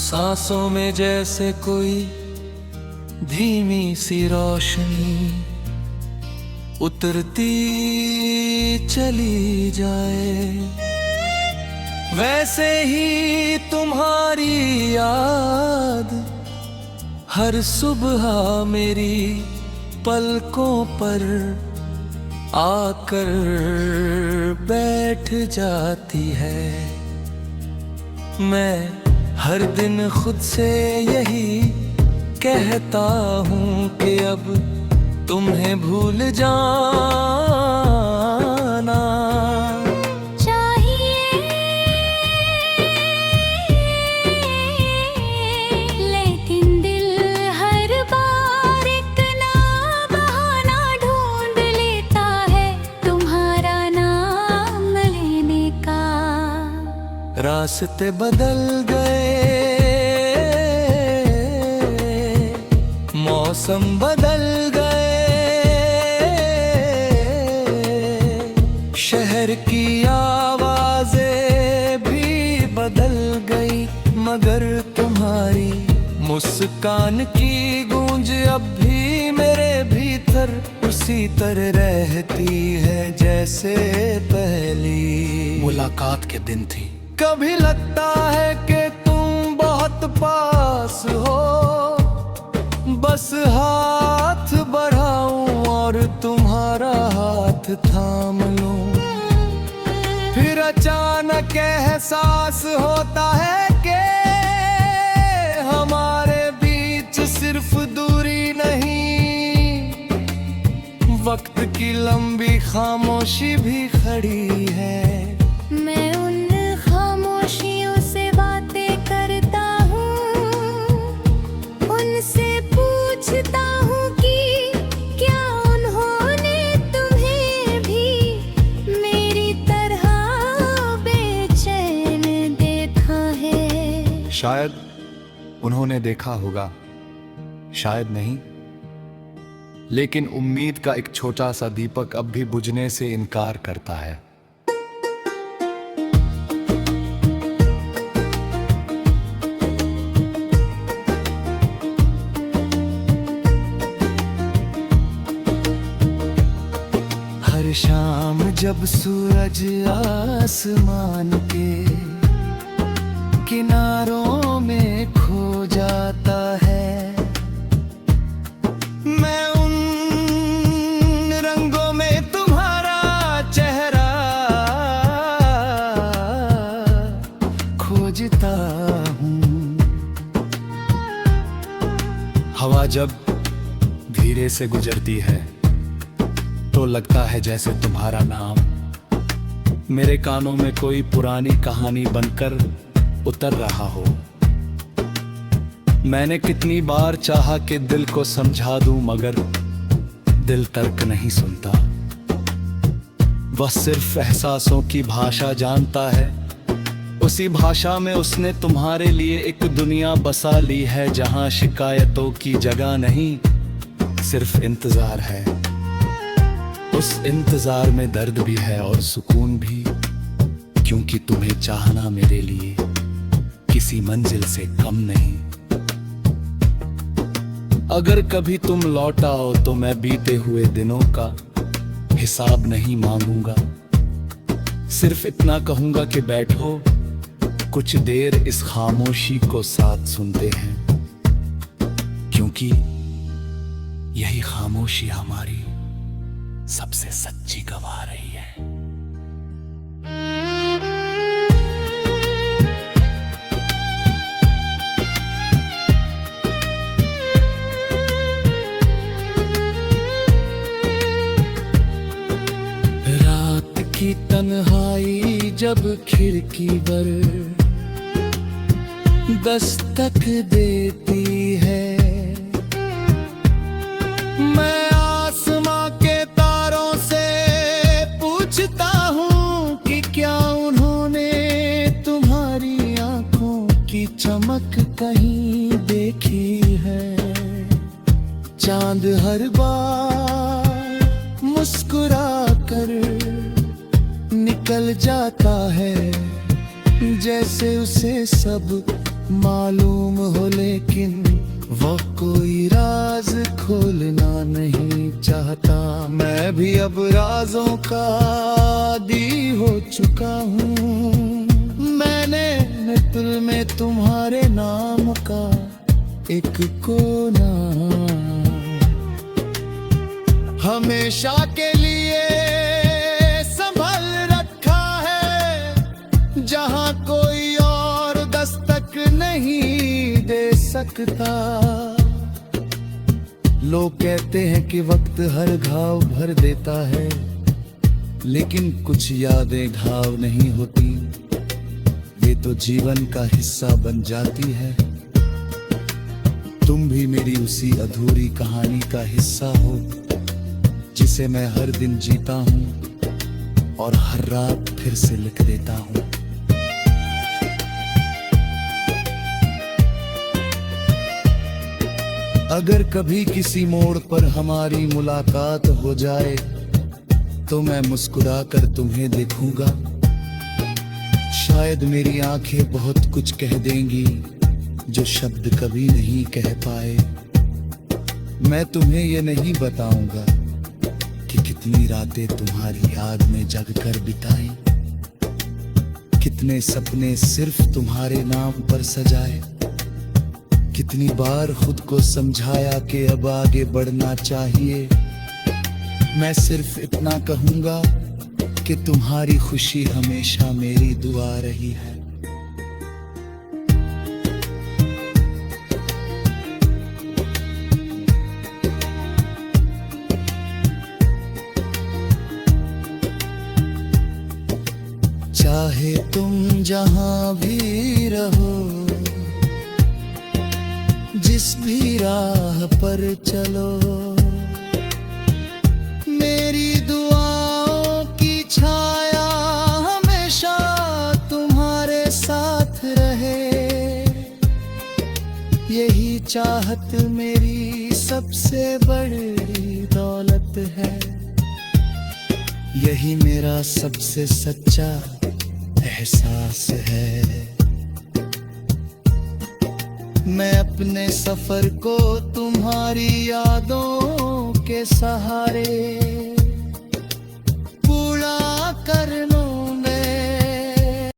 सांसों में जैसे कोई धीमी सी रोशनी उतरती चली जाए, वैसे ही तुम्हारी याद हर सुबह मेरी पलकों पर आकर बैठ जाती है। मैं हर दिन खुद से यही कहता हूँ कि अब तुम्हें भूल जाना चाहिए, लेकिन दिल हर बार एक नया बहाना ढूंढ लेता है तुम्हारा नाम लेने का। रास्ते बदल गए, मौसम बदल गए, शहर की आवाजें भी बदल गई, मगर तुम्हारी मुस्कान की गूंज अब भी मेरे भीतर उसी तरह रहती है जैसे पहली मुलाकात के दिन थी। कभी लगता है कि तुम बहुत पास हो, बस हाथ बढ़ाऊं और तुम्हारा हाथ थाम लूं, फिर अचानक एहसास होता है कि हमारे बीच सिर्फ दूरी नहीं, वक्त की लंबी खामोशी भी खड़ी है। मैं उन खामोशियों से बातें करता हूँ, उनसे पूछता हूँ कि क्या उन्होंने तुम्हें भी मेरी तरह बेचैन देखा है। शायद उन्होंने देखा होगा, शायद नहीं, लेकिन उम्मीद का एक छोटा सा दीपक अब भी बुझने से इनकार करता है। हर शाम जब सूरज आसमान के किनारों में खो जाता है, मैं उन रंगों में तुम्हारा चेहरा खोजता हूँ। हवा जब धीरे से गुजरती है तो लगता है जैसे तुम्हारा नाम मेरे कानों में कोई पुरानी कहानी बनकर उतर रहा हो। मैंने कितनी बार चाहा कि दिल को समझा दूं, मगर दिल तर्क नहीं सुनता। वह सिर्फ एहसासों की भाषा जानता है, उसी भाषा में उसने तुम्हारे लिए एक दुनिया बसा ली है जहां शिकायतों की जगह नहीं, सिर्फ इंतजार है। उस इंतजार में दर्द भी है और सुकून भी, क्योंकि तुम्हें चाहना मेरे लिए किसी मंजिल से कम नहीं। अगर कभी तुम लौट आओ तो मैं बीते हुए दिनों का हिसाब नहीं मांगूंगा, सिर्फ इतना कहूंगा कि बैठो कुछ देर इस खामोशी को साथ सुनते हैं, क्योंकि यही खामोशी हमारी सबसे सच्ची गवाह रही है। रात की तन्हाई जब खिड़की पर दस्तक देती है, मैं आसमां के तारों से पूछता हूँ कि क्या उन्होंने तुम्हारी आंखों की चमक कहीं देखी है। चांद हर बार मुस्कुरा कर निकल जाता है, जैसे उसे सब मालूम हो लेकिन वो कोई राज खोलना नहीं चाहता। मैं भी अब राजों का आदी हो चुका हूँ। मैंने मित्र में तुम्हारे नाम का एक कोना हमेशा के लिए संभल रखा है, जहां कोई और दस्तक नहीं दे सकता। लोग कहते हैं कि वक्त हर घाव भर देता है, लेकिन कुछ यादें घाव नहीं होती, वे तो जीवन का हिस्सा बन जाती है। तुम भी मेरी उसी अधूरी कहानी का हिस्सा हो, जिसे मैं हर दिन जीता हूँ और हर रात फिर से लिख देता हूँ। अगर कभी किसी मोड़ पर हमारी मुलाकात हो जाए, तो मैं मुस्कुरा कर तुम्हें देखूंगा। शायद मेरी आंखें बहुत कुछ कह देंगी जो शब्द कभी नहीं कह पाए। मैं तुम्हें ये नहीं बताऊंगा कि कितनी रातें तुम्हारी याद में जग कर बिताई, कितने सपने सिर्फ तुम्हारे नाम पर सजाए, कितनी बार खुद को समझाया कि अब आगे बढ़ना चाहिए। मैं सिर्फ इतना कहूंगा कि तुम्हारी खुशी हमेशा मेरी दुआ रही है। चाहे तुम जहां भी रहो, जिस भी राह पर चलो, मेरी दुआओं की छाया हमेशा तुम्हारे साथ रहे। यही चाहत मेरी सबसे बड़ी दौलत है, यही मेरा सबसे सच्चा एहसास है। मैं अपने सफर को तुम्हारी यादों के सहारे पूरा कर लूं।